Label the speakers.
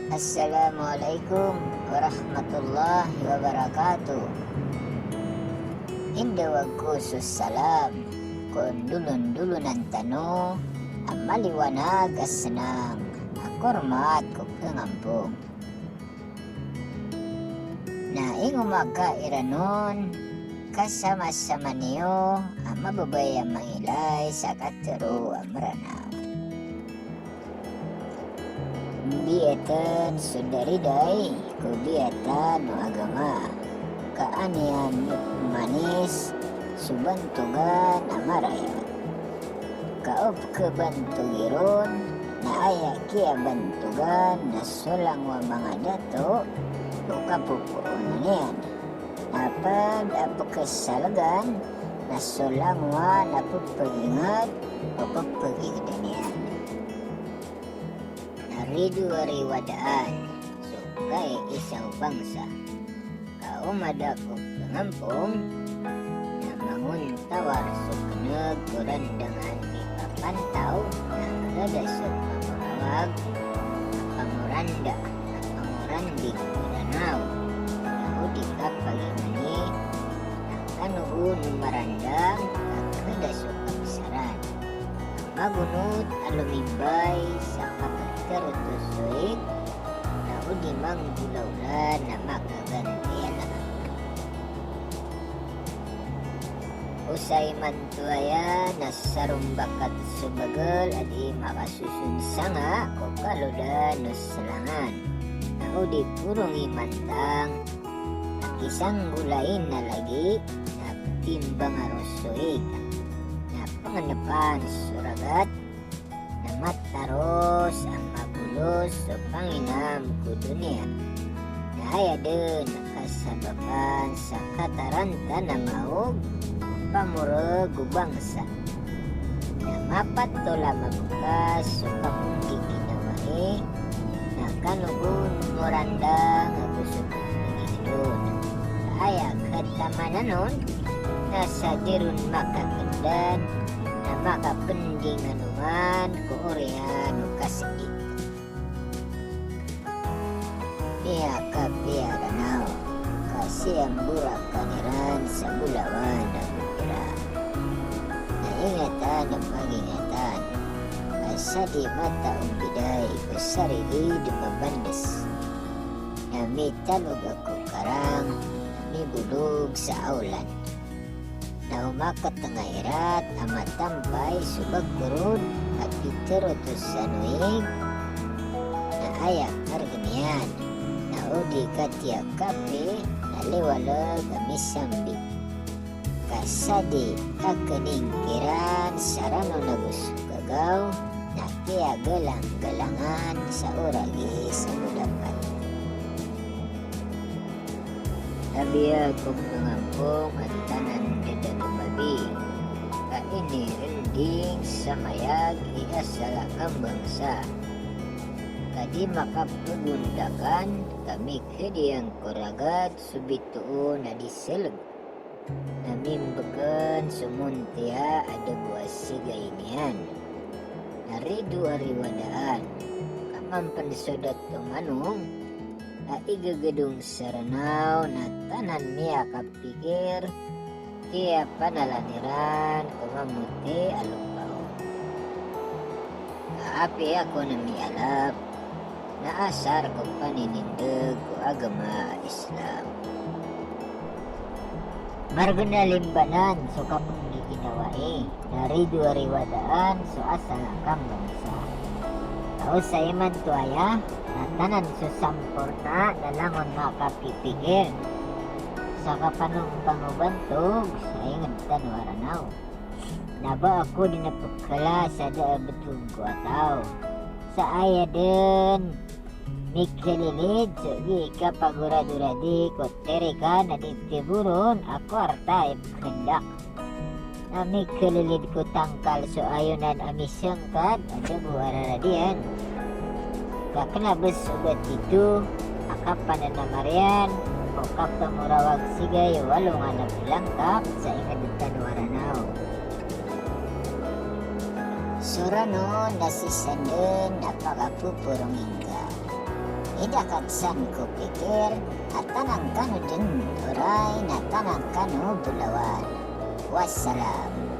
Speaker 1: Assalamualaikum warahmatullahi wabarakatuh. Indah khusus salam kon dulun-dulunan tano amaliwanag senang akormat ko kangampong. Naing umaga iranon kasama-sama niyo ang mababay ang mangilay sa katero amranaw. Biatan sundariday ko biatan no agama kaanian manis subantugan amaraya kaop kebantugiron na ayaki abantugan na sulang wa mga dato o kapupuon manian napad apakasalagan na sulang wa napupagingat o papagingat Ridwari wadaan so kay isang bangsa kaumada ko pangampong na mangun tawar so kanag kurandangan di papantaw na kadasok mamurawag panguranda na pangurandik kuranaw na udi ka pagimani na kanuun marandang na kadasok kapsaran magunot alumibay sa kapagkarotosoid na udimang gulaulan na makagantiyan. Usay man tuaya na sarumbakat subagal at makasusunsanga o kaludan no salangan na udi purong imantang na isang gulain na lagi na timbang arosoid panganapan suragat na mataros ang mabulos o panginam ko dunia na hayadun nakasababan sa kataranta na maog pamurag o bangsa na mapatola mabukas o kapunggi kinawari na kanugun muranda nga gusto kong pagidon kaya katamanan na sa dirun makakandan na makapending anuman ko oriano kasigit. Pia kapiaranaw kasi ang burak kaniran sa bulawan na bukira. Naingatan ang pangingatan asa di mata ang biday ko sarili dumabandas. Namitalog ako karang namibulog sa aulan. Na umakat ang irat ang matampay subag kurod at iterotos sa nuig na ayak arganian na udi katya kape na liwalag amisambit kasadi akaning kiran sarano na gusugagaw na kaya galang-galangan sa uragi sa mudapat. Nabiya kong nangampong at tanan lumabi ka inirinding sa mayag iasala ang bangsa kadi makapugundakan kami kediyang kuragat subituon na diselag namimbagan sumuntia ada buas sigainian naridu ariwadaan kamampan sodat tumanong igagedong saranaw na tanan niya kapikir kaya panalaniran kumamuti alupaw. Kaapi ako na mialap na asar ko paninindag ko agama Islam. Marguna limbanan so kapag giginawai naridu ariwadaan so asala kang bangsa. Tao sa iman tuaya na tanan so sampurna na langon makapipigil sa kapanong pangubantog sa ingat tanwaranaw. Naba ako din napagkala sa daabetug ko ataw. Sa aya din mikalilid so di ka pagurad-uradi ko terika na ditiburon ako arta ipkandak. Na mikalilid ko tangkal so ayonan amisangkad ada buhararadian. Kakanabas ugat itu akapan na marian o kapamurawag sigay walungan na pilangkap sa ikaditan waranaw. Surano nasisanden napakapupurong hingga idakatsan ko pikir at tanang kano din uray na tanang kano bulawan. Wassalam.